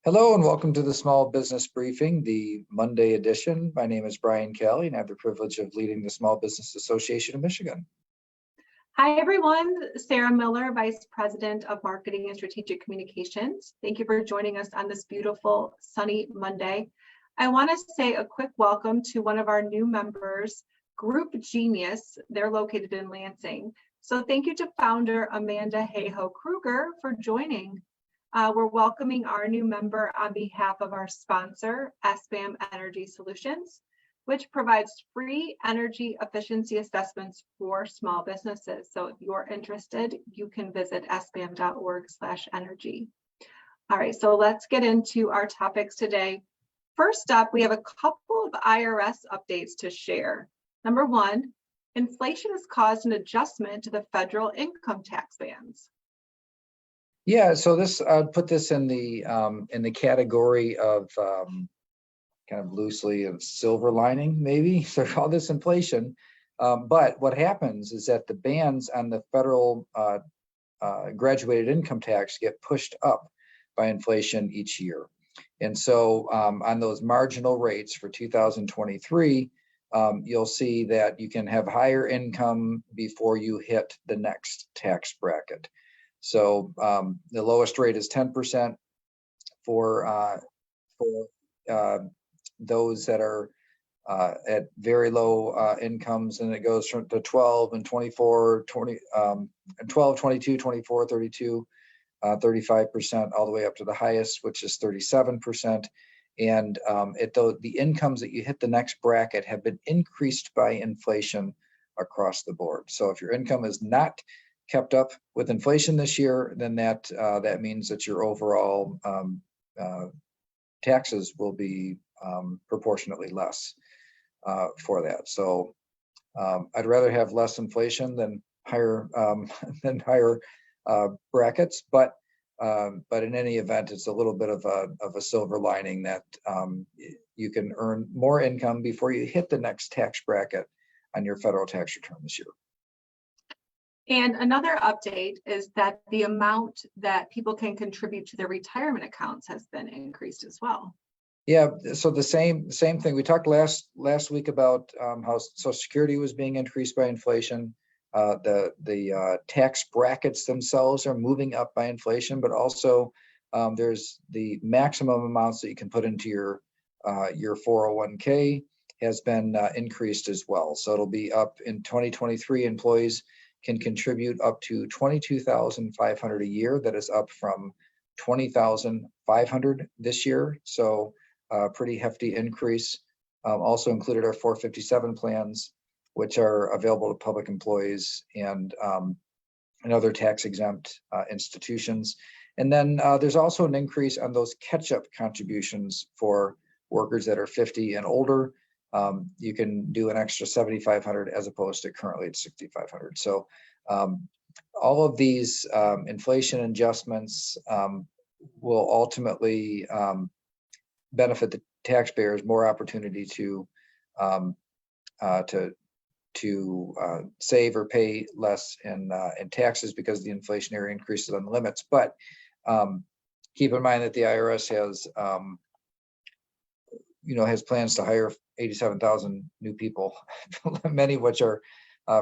Hello and welcome to the Small Business Briefing, the Monday edition. My name is Brian Calley and I have the privilege of leading the Small Business Association of Michigan. Hi everyone, Sarah Miller, Vice President of Marketing and Strategic Communications. Thank you for joining us on this beautiful sunny Monday. I want to say a quick welcome to one of our new members, Group Genius. They're located in Lansing. So thank you to founder Amanda Hayho Kruger for joining. We're welcoming our new member on behalf of our sponsor, SBAM Energy Solutions, which provides free energy efficiency assessments for small businesses. So if you're interested, you can visit sbam.org/energy. All right, so let's get into our topics today. First up, we have a couple of IRS updates to share. Number one, inflation has caused an adjustment to the federal income tax bands. Yeah, so this I'd put this in the category of kind of loosely of silver lining, maybe. So all this inflation, but what happens is that the bands on the federal graduated income tax get pushed up by inflation each year, and so on those marginal rates for 2023, you'll see that you can have higher income before you hit the next tax bracket. So the lowest rate is 10% for those that are at very low incomes, and it goes from to 12 and 24, 12, 22, 24, 32, 35%, all the way up to the highest, which is 37%. And the incomes that you hit the next bracket have been increased by inflation across the board. So if your income is not kept up with inflation this year, then that means that your overall taxes will be proportionately less for that. So I'd rather have less inflation than higher brackets, but in any event, it's a little bit of a silver lining that you can earn more income before you hit the next tax bracket on your federal tax return this year. And another update is that the amount that people can contribute to their retirement accounts has been increased as well. Yeah, so the same thing. We talked last week about how Social Security was being increased by inflation. The tax brackets themselves are moving up by inflation, but also there's the maximum amounts that you can put into your 401k has been increased as well. So it'll be up in 2023. Employees can contribute up to $22,500 a year. That is up from $20,500 this year. So pretty hefty increase. Also included our 457 plans, which are available to public employees and other tax exempt institutions. And then there's also an increase on those catch-up contributions for workers that are 50 and older. You can do an extra 7,500 as opposed to currently it's 6,500. So all of these inflation adjustments will ultimately benefit the taxpayers, more opportunity to save or pay less in taxes because of the inflationary increases on the limits. But keep in mind that the IRS has plans to hire 87,000 new people, many of which are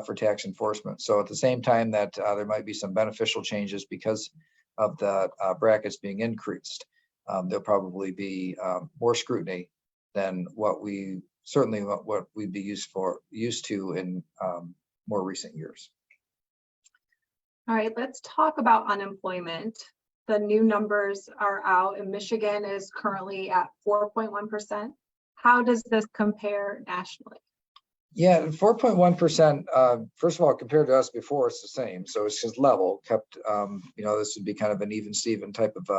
for tax enforcement. So at the same time that there might be some beneficial changes because of the brackets being increased, there'll probably be more scrutiny than what we'd be used to in more recent years. All right, let's talk about unemployment. The new numbers are out, and Michigan is currently at 4.1%. How does this compare nationally? Yeah, 4.1%. First of all, compared to us before, it's the same. So it's just level kept. This would be kind of an even Steven type of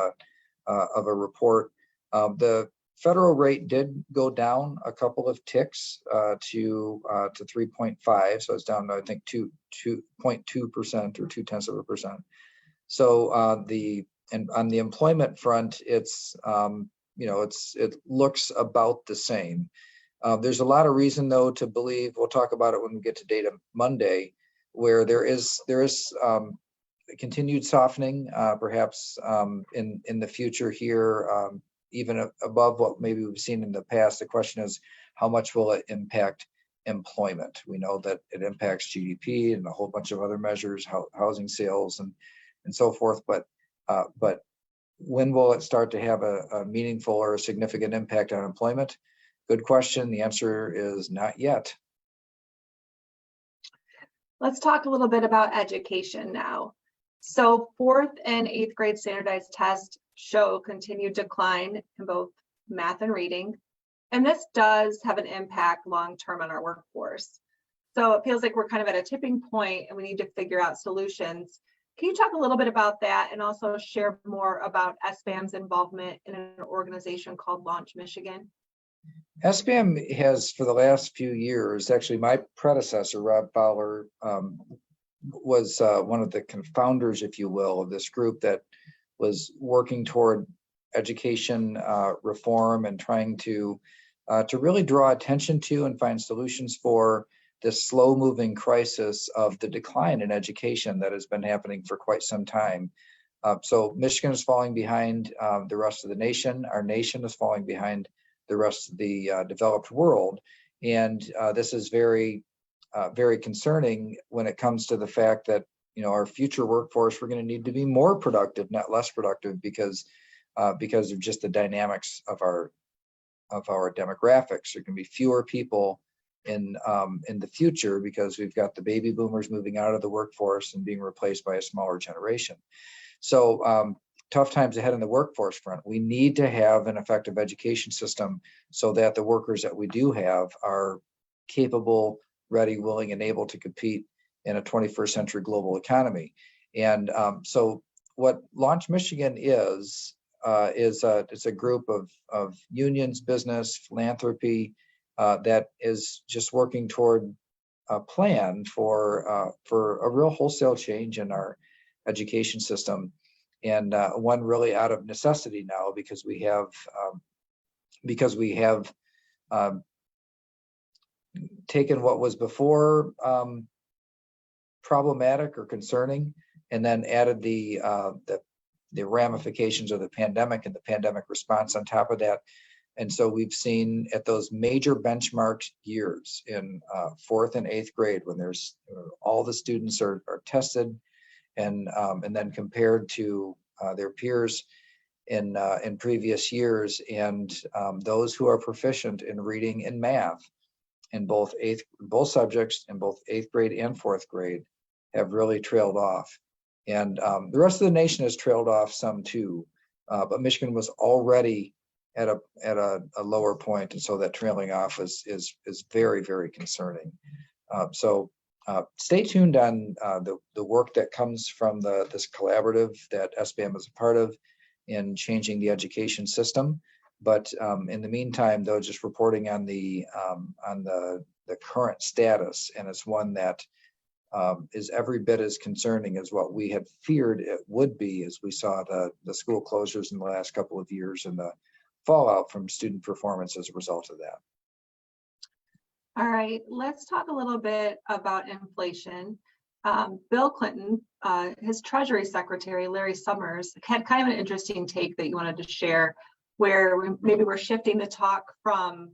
a report. The federal rate did go down a couple of ticks to 3.5. So it's down to, I think, 2.2% or 0.2%. So on the employment front, it looks about the same. There's a lot of reason, though, to believe, we'll talk about it when we get to data Monday, where there is continued softening, perhaps in the future here, even above what maybe we've seen in the past. The question is, how much will it impact employment? We know that it impacts GDP and a whole bunch of other measures, housing sales and so forth. But when will it start to have a meaningful or a significant impact on employment? Good question. The answer is not yet. Let's talk a little bit about education now. So 4th and 8th grade standardized tests show continued decline in both math and reading. And this does have an impact long-term on our workforce. So it feels like we're kind of at a tipping point and we need to figure out solutions. Can you talk a little bit about that and also share more about SBAM's involvement in an organization called Launch Michigan? SBAM has, for the last few years, actually my predecessor, Rob Fowler, was one of the founders, if you will, of this group that was working toward education reform and trying to really draw attention to and find solutions for this slow-moving crisis of the decline in education that has been happening for quite some time. So Michigan is falling behind the rest of the nation. Our nation is falling behind the rest of the developed world. And this is very, very concerning when it comes to the fact that, you know, our future workforce, we're going to need to be more productive, not less productive, because of just the dynamics of our demographics. There can be fewer people in the future because we've got the baby boomers moving out of the workforce and being replaced by a smaller generation. So tough times ahead in the workforce front. We need to have an effective education system so that the workers that we do have are capable, ready, willing, and able to compete in a 21st century global economy. And so what Launch Michigan is it's a group of unions, business, philanthropy that is just working toward a plan for a real wholesale change in our education system, and one really out of necessity now because we have taken what was before problematic or concerning, and then added the ramifications of the pandemic and the pandemic response on top of that. And so we've seen at those major benchmark years in 4th and 8th grade, when there's all the students are tested and then compared to their peers in previous years, and those who are proficient in reading and math in both subjects in both 8th grade and 4th grade have really trailed off. And the rest of the nation has trailed off some too, but Michigan was already at a lower point, and so that trailing off is very, very concerning. So stay tuned on the work that comes from this collaborative that SBAM is a part of in changing the education system. But in the meantime, though, just reporting on the current status, and it's one that is every bit as concerning as what we had feared it would be, as we saw the school closures in the last couple of years and the fallout from student performance as a result of that. All right, let's talk a little bit about inflation. Bill Clinton, his Treasury Secretary, Larry Summers, had kind of an interesting take that you wanted to share, where maybe we're shifting the talk from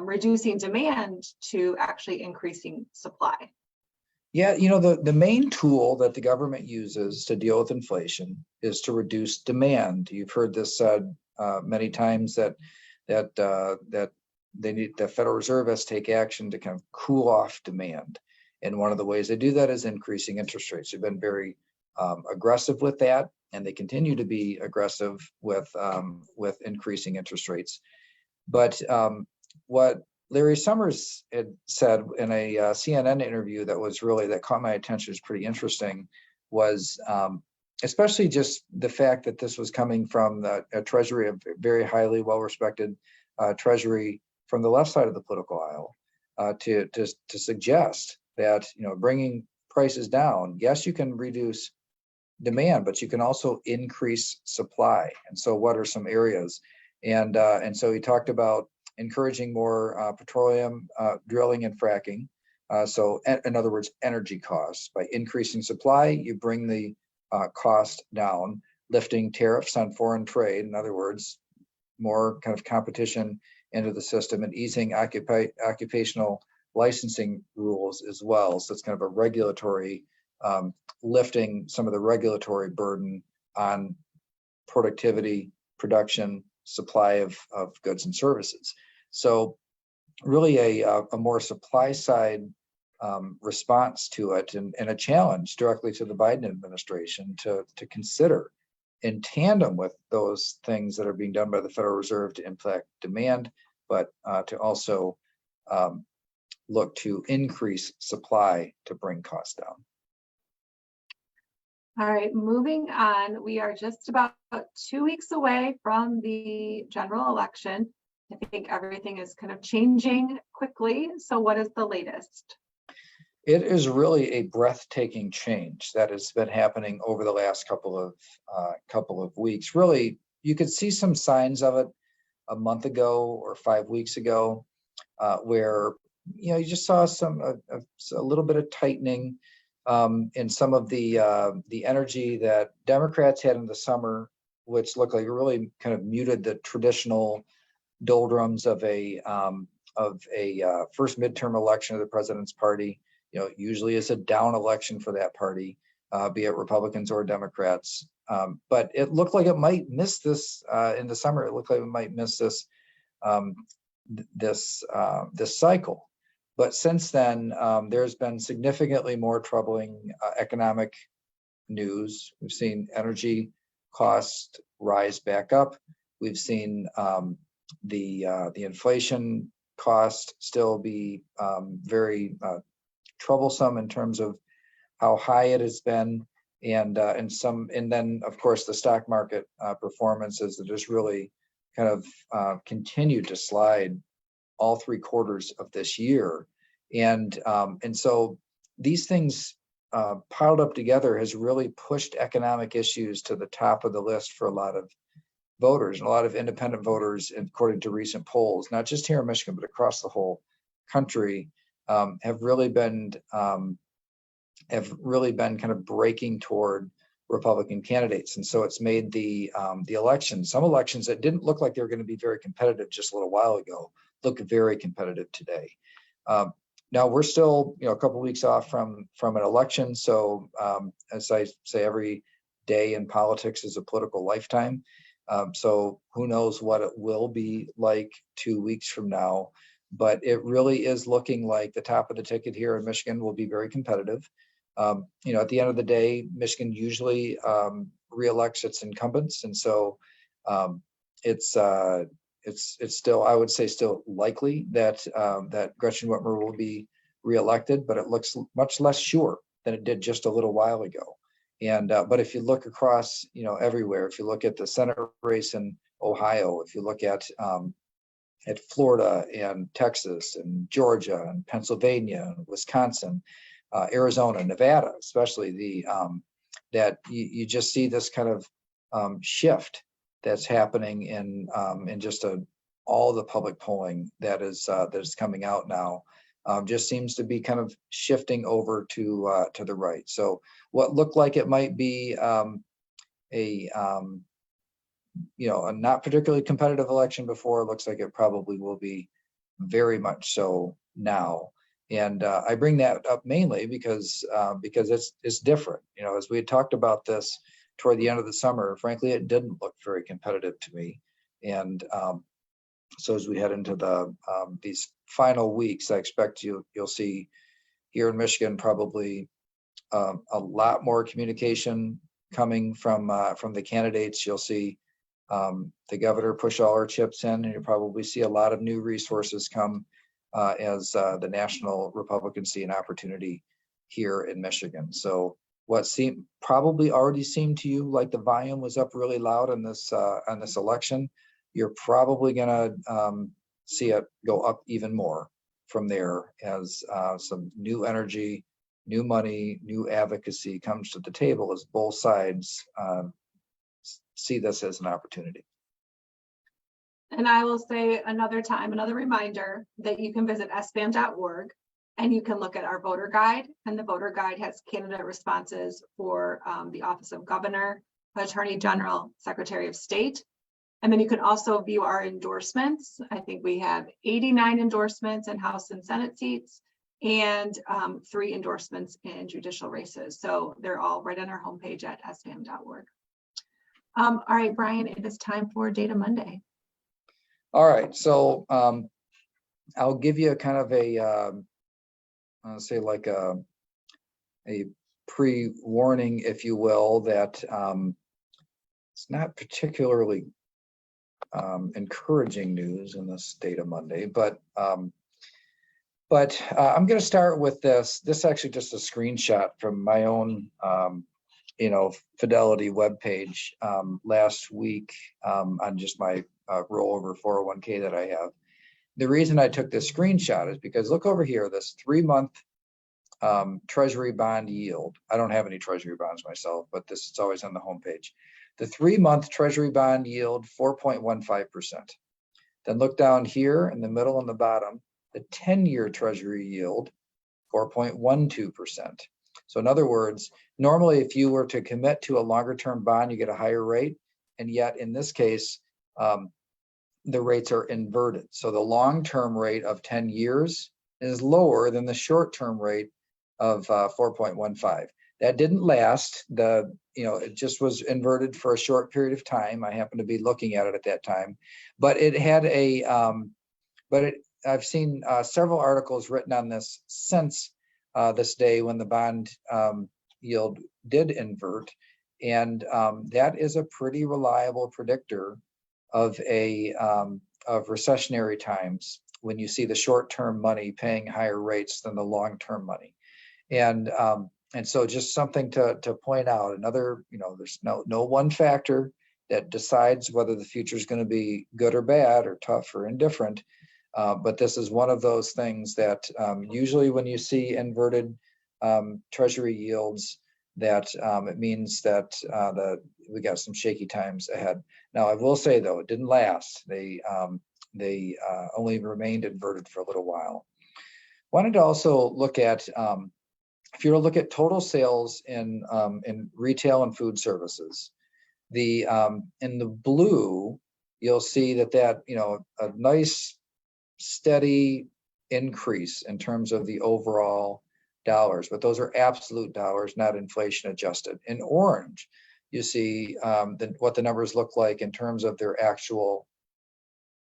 reducing demand to actually increasing supply. Yeah, you know, the main tool that the government uses to deal with inflation is to reduce demand. You've heard this said many times that the Federal Reserve has to take action to kind of cool off demand. And one of the ways they do that is increasing interest rates. They've been very aggressive with that, and they continue to be aggressive with increasing interest rates. But what Larry Summers had said in a CNN interview that caught my attention, is pretty interesting, was especially just the fact that this was coming from a Treasury, a very highly well-respected Treasury from the left side of the political aisle, to suggest that, you know, bringing prices down, yes, you can reduce demand, but you can also increase supply. And so what are some areas? And so he talked about encouraging more petroleum drilling and fracking. So in other words, energy costs. By increasing supply, you bring the cost down, lifting tariffs on foreign trade. In other words, more kind of competition into the system and easing occupational licensing rules as well. So it's kind of a regulatory, lifting some of the regulatory burden on productivity, production, supply of goods and services. So really a more supply side response to it, and a challenge directly to the Biden administration to consider in tandem with those things that are being done by the Federal Reserve to impact demand, but to also look to increase supply to bring costs down. All right, moving on. We are just about 2 weeks away from the general election. I think everything is kind of changing quickly. So what is the latest? It is really a breathtaking change that has been happening over the last couple of weeks. Really, you could see some signs of it a month ago or 5 weeks ago, where you just saw a little bit of tightening in some of the energy that Democrats had in the summer, which looked like it really kind of muted the traditional doldrums of a first midterm election of the president's party. Usually is a down election for that party, be it Republicans or Democrats. But it looked like it might miss this in the summer. It looked like it might miss this cycle. But since then, there's been significantly more troubling economic news. We've seen energy costs rise back up. We've seen the inflation cost still be very troublesome in terms of how high it has been, and then of course the stock market performances that just really kind of continued to slide all 3 quarters of this year, and so these things piled up together has really pushed economic issues to the top of the list for a lot of voters, and a lot of independent voters, according to recent polls, not just here in Michigan but across the whole country, have really been kind of breaking toward Republican candidates. And so it's made some elections that didn't look like they were going to be very competitive just a little while ago look very competitive today. Now we're still a couple of weeks off from an election, so as I say, every day in politics is a political lifetime. So who knows what it will be like 2 weeks from now. But it really is looking like the top of the ticket here in Michigan will be very competitive. At the end of the day, Michigan usually reelects its incumbents, and so it's still, I would say, still likely that Gretchen Whitmer will be reelected, but it looks much less sure than it did just a little while ago. And but if you look across, everywhere, if you look at the Senate race in Ohio, if you look at Florida and Texas and Georgia and Pennsylvania, and Wisconsin, Arizona, Nevada, especially that you just see this kind of shift that's happening in just all the public polling that is coming out now. Just seems to be kind of shifting over to the right. So what looked like it might be a not particularly competitive election before, looks like it probably will be very much so now. And I bring that up mainly because it's different. As we had talked about this toward the end of the summer, frankly, it didn't look very competitive to me. And so as we head into these final weeks, I expect you'll see here in Michigan probably a lot more communication coming from the candidates. You'll see the governor push all her chips in, and you'll probably see a lot of new resources come as the national Republicans see an opportunity here in Michigan. So what probably already seemed to you like the volume was up really loud on this election, you're probably going to see it go up even more from there as some new energy, new money, new advocacy comes to the table as both sides see this as an opportunity. And I will say another reminder that you can visit sbam.org and you can look at our voter guide, and the voter guide has candidate responses for the office of governor, attorney general, secretary of state, And then you can also view our endorsements. I think we have 89 endorsements in House and Senate seats and 3 endorsements in judicial races. So they're all right on our homepage at sbam.org. All right, Brian, it is time for Data Monday. All right, so I'll give you a kind of a, say like a pre-warning, if you will, that it's not particularly encouraging news in this Data Monday, but I'm going to start with this. This is actually just a screenshot from my own, Fidelity webpage last week on just my rollover 401k that I have. The reason I took this screenshot is because look over here, this 3-month Treasury bond yield. I don't have any Treasury bonds myself, but this is always on the homepage. The 3-month Treasury bond yield, 4.15%. Then look down here in the middle and the bottom, the 10-year Treasury yield, 4.12%. So in other words, normally if you were to commit to a longer term bond, you get a higher rate. And yet in this case, the rates are inverted. So the long-term rate of 10 years is lower than the short-term rate of 4.15. That didn't last. It just was inverted for a short period of time. I happened to be looking at it at that time, but it had I've seen several articles written on this since this day when the bond yield did invert, and that is a pretty reliable predictor of recessionary times when you see the short-term money paying higher rates than the long-term money. And so just something to point out. Another, there's no one factor that decides whether the future is going to be good or bad or tough or indifferent. But this is one of those things that usually when you see inverted Treasury yields, that it means that we got some shaky times ahead. Now, I will say though, it didn't last. They only remained inverted for a little while. Wanted to also look at if you were to look at total sales in retail and food services, in the blue, you'll see that a nice steady increase in terms of the overall dollars, but those are absolute dollars, not inflation adjusted. In orange, you see what the numbers look like in terms of their actual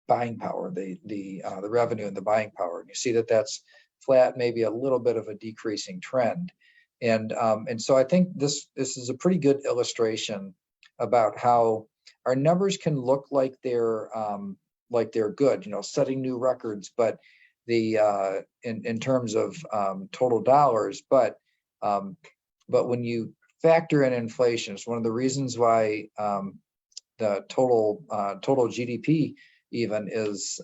buying power, the revenue and the buying power. And you see that that's flat, maybe a little bit of a decreasing trend. And so I think this is a pretty good illustration about how our numbers can look like they're good, setting new records, but in terms of total dollars, but when you factor in inflation, it's one of the reasons why the total GDP even is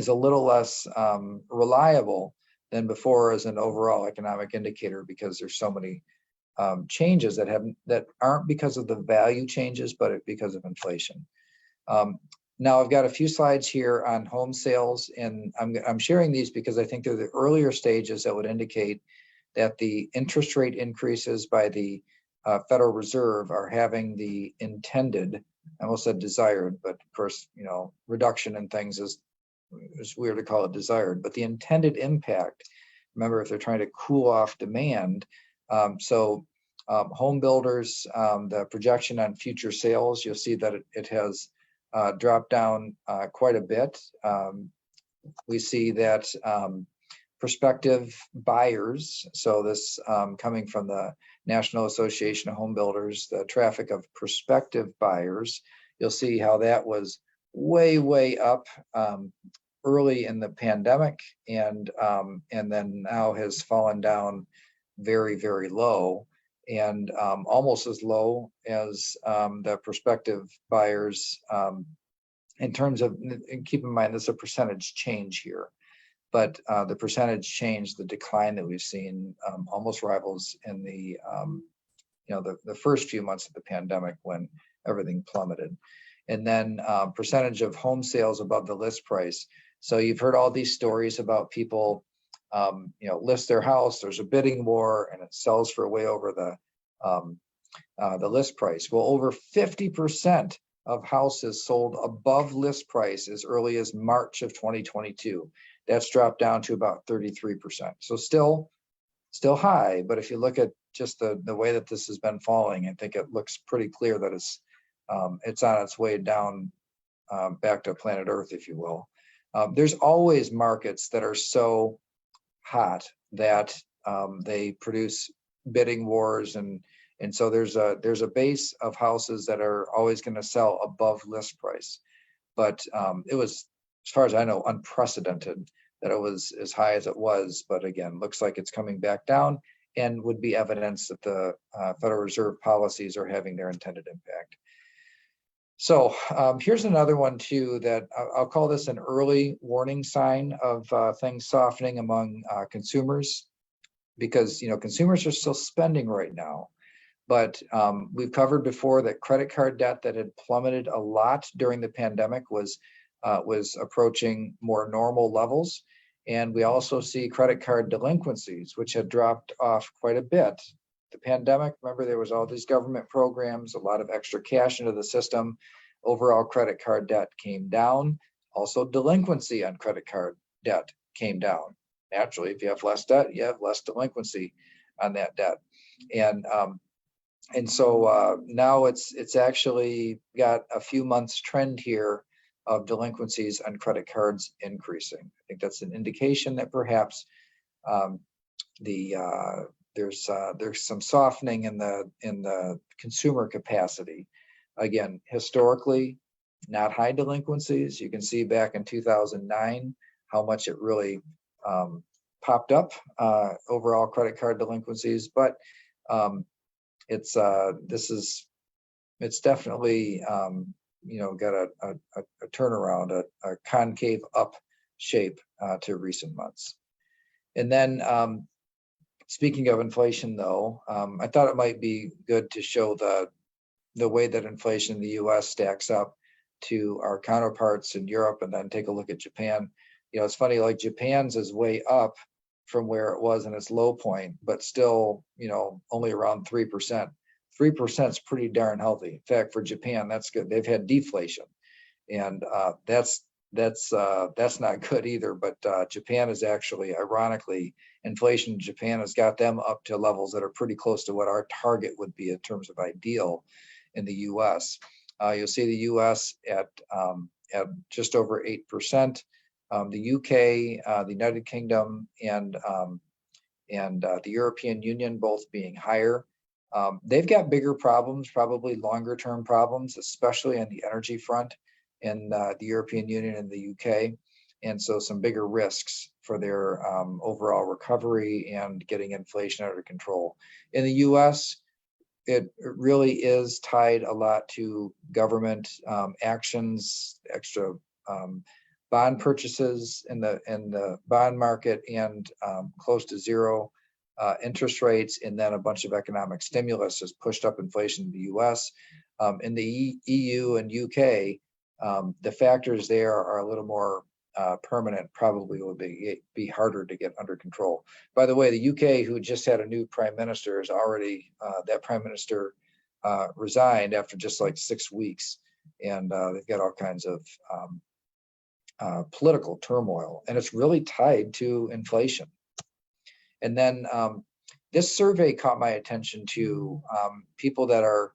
a little less reliable than before as an overall economic indicator, because there's so many changes that aren't because of the value changes, but because of inflation. Now I've got a few slides here on home sales, and I'm sharing these because I think they're the earlier stages that would indicate that the interest rate increases by the Federal Reserve are having the intended, I almost said desired, but of course, reduction in things is weird to call it desired, but the intended impact. Remember, if they're trying to cool off demand, home builders, the projection on future sales, you'll see that it has dropped down quite a bit. We see that prospective buyers, so this coming from the National Association of Home Builders, the traffic of prospective buyers, you'll see how that was way up early in the pandemic, and then now has fallen down very low, and almost as low as the prospective buyers in terms of, and keep in mind, there's a percentage change here, but the percentage change, the decline that we've seen almost rivals in the first few months of the pandemic when everything plummeted. And then percentage of home sales above the list price. So you've heard all these stories about people list their house, there's a bidding war, and it sells for way over the list price. Well, over 50% of houses sold above list price as early as March of 2022. That's dropped down to about 33%. So still high, but if you look at just the way that this has been falling, I think it looks pretty clear that it's on its way down back to planet Earth, if you will. There's always markets that are so hot that they produce bidding wars, and so there's a base of houses that are always going to sell above list price. But it was, as far as I know, unprecedented that it was as high as it was. But again, looks like it's coming back down, and would be evidence that the Federal Reserve policies are having their intended impact. So here's another one too that I'll call this an early warning sign of things softening among consumers, because consumers are still spending right now. But we've covered before that credit card debt that had plummeted a lot during the pandemic was approaching more normal levels. And we also see credit card delinquencies, which had dropped off quite a bit. The pandemic, remember, there was all these government programs, a lot of extra cash into the system. Overall credit card debt came down. Also, delinquency on credit card debt came down. Naturally, if you have less debt, you have less delinquency on that debt. And so now it's actually got a few months trend here of delinquencies on credit cards increasing. I think that's an indication that perhaps there's some softening in the consumer capacity. Again, historically, not high delinquencies. You can see back in 2009 how much it really popped up, overall credit card delinquencies, but it's definitely got a turnaround, a concave up shape to recent months. And then speaking of inflation, though, I thought it might be good to show the way that inflation in the U.S. stacks up to our counterparts in Europe, and then take a look at Japan. It's funny, like Japan's is way up from where it was in its low point, but still, only around 3%. 3% is pretty darn healthy. In fact, for Japan, that's good. They've had deflation, and that's not good either. But Japan is actually, ironically, inflation in Japan has got them up to levels that are pretty close to what our target would be in terms of ideal in the U.S. You'll see the U.S. at just over 8%. The UK, the United Kingdom, and the European Union both being higher. They've got bigger problems, probably longer term problems, especially on the energy front in the European Union and the UK. And so some bigger risks for their overall recovery and getting inflation under control. In the US, it really is tied a lot to government actions, extra bond purchases in the bond market, and close to zero interest rates, and then a bunch of economic stimulus has pushed up inflation in the U.S. In the EU and UK, the factors there are a little more permanent, probably will be harder to get under control. By the way, the UK, who just had a new prime minister, is already, that prime minister resigned after just like 6 weeks, and they've got all kinds of political turmoil, and it's really tied to inflation. And then this survey caught my attention to people that are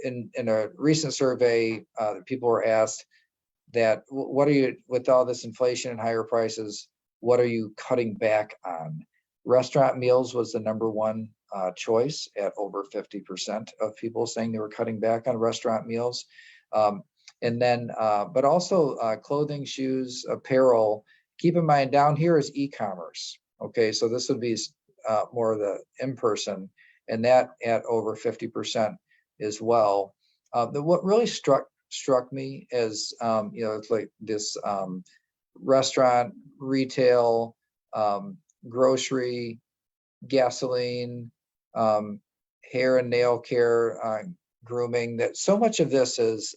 in a recent survey. People were asked that, what are you, with all this inflation and higher prices, what are you cutting back on? Restaurant meals was the number one choice at over 50% of people saying they were cutting back on restaurant meals. And then, but also clothing, shoes, apparel. Keep in mind, down here is e-commerce. Okay, so this would be more of the in-person, and that at over 50% as well. What really struck me as, it's like this restaurant, retail, grocery, gasoline, hair and nail care, grooming, that so much of this is,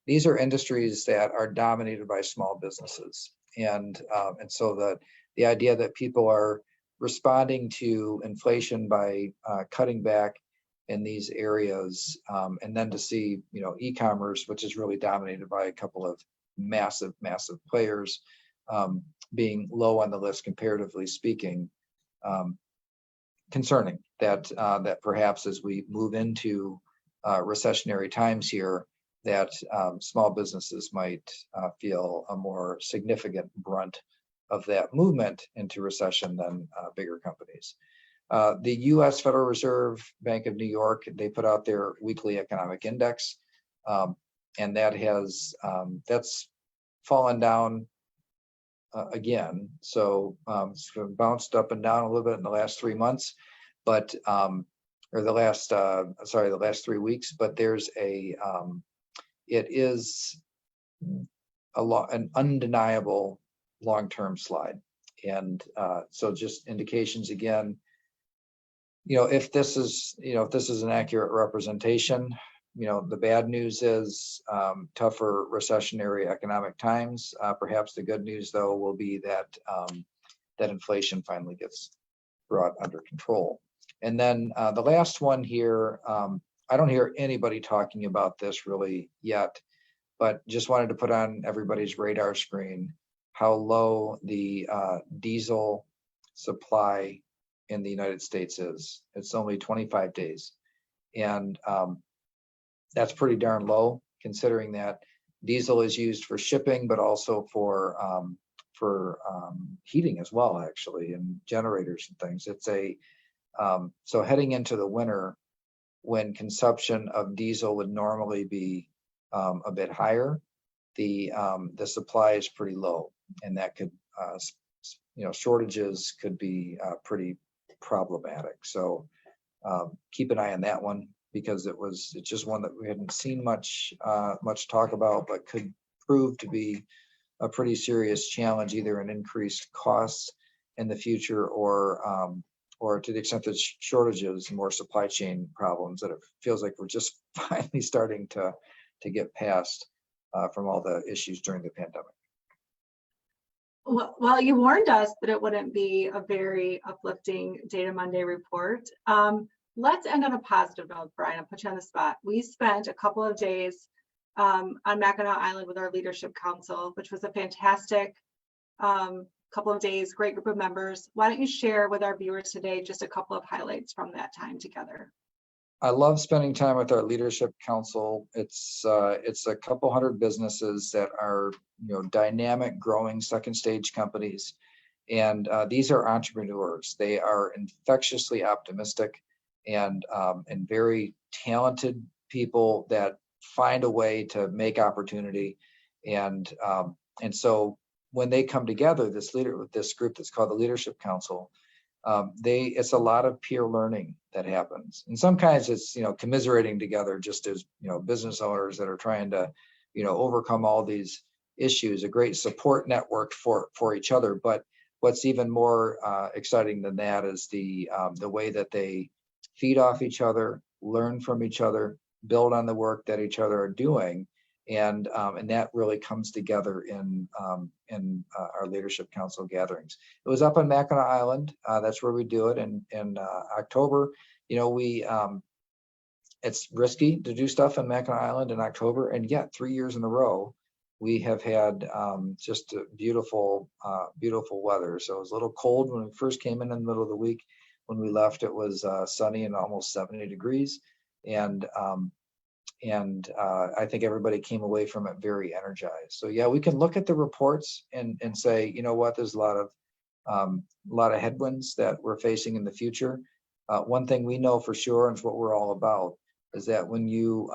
these are industries that are dominated by small businesses. And so the idea that people are responding to inflation by cutting back in these areas, and then to see, e-commerce, which is really dominated by a couple of massive players, being low on the list comparatively speaking, concerning that perhaps as we move into recessionary times here, that small businesses might feel a more significant brunt of that movement into recession than bigger companies. The U.S. Federal Reserve Bank of New York, they put out their weekly economic index, and that's fallen down again. So it's bounced up and down a little bit in the last 3 months, but or the last 3 weeks. But there's it is an undeniable long-term slide, and so just indications again. If this is an accurate representation, the bad news is tougher recessionary economic times. Perhaps the good news, though, will be that that inflation finally gets brought under control. And then the last one here, I don't hear anybody talking about this really yet, but just wanted to put on everybody's radar screen how low the diesel supply in the United States is. It's only 25 days. And that's pretty darn low, considering that diesel is used for shipping, but also for heating as well, actually, and generators and things. It's so heading into the winter, when consumption of diesel would normally be a bit higher, the supply is pretty low, and that could shortages could be pretty problematic. So keep an eye on that one, because it's just one that we hadn't seen much talk about, but could prove to be a pretty serious challenge, either in increased costs in the future, or to the extent that shortages and more supply chain problems that it feels like we're just finally starting to get past from all the issues during the pandemic. Well, you warned us that it wouldn't be a very uplifting Data Monday report. Let's end on a positive note, Brian. I'll put you on the spot. We spent a couple of days on Mackinac Island with our leadership council, which was a fantastic couple of days, great group of members. Why don't you share with our viewers today just a couple of highlights from that time together? I love spending time with our leadership council. It's a couple hundred businesses that are dynamic, growing second stage companies, and these are entrepreneurs. They are infectiously optimistic and very talented people that find a way to make opportunity, and so when they come together, this group that's called the Leadership Council, it's a lot of peer learning that happens. In some kinds, it's commiserating together, just as business owners that are trying to overcome all these issues. A great support network for each other. But what's even more exciting than that is the way that they feed off each other, learn from each other, build on the work that each other are doing. And that really comes together in our leadership council gatherings. It was up on Mackinac Island. That's where we do it in October. It's risky to do stuff on Mackinac Island in October, and yet 3 years in a row we have had just beautiful weather. So it was a little cold when we first came in the middle of the week. When we left, it was sunny and almost 70 degrees, and I think everybody came away from it very energized. So yeah, we can look at the reports and say, what, there's a lot of headwinds that we're facing in the future. One thing we know for sure, and it's what we're all about, is that when you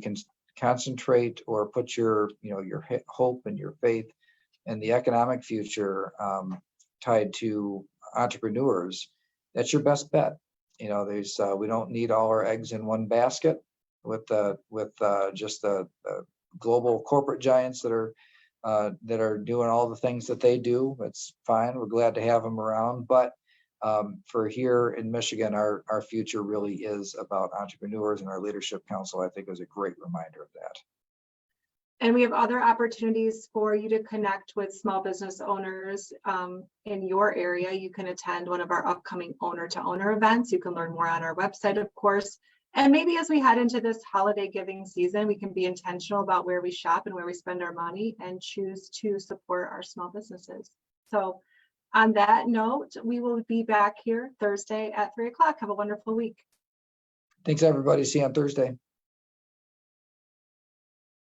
can concentrate or put your hope and your faith in the economic future tied to entrepreneurs, that's your best bet. There's we don't need all our eggs in one basket with just the global corporate giants that are doing all the things that they do. It's fine. We're glad to have them around. But for here in Michigan, our future really is about entrepreneurs, and our leadership council, I think, is a great reminder of that. And we have other opportunities for you to connect with small business owners in your area. You can attend one of our upcoming owner-to-owner events. You can learn more on our website, of course. And maybe as we head into this holiday giving season, we can be intentional about where we shop and where we spend our money and choose to support our small businesses. So on that note, we will be back here Thursday at 3 o'clock. Have a wonderful week. Thanks, everybody. See you on Thursday.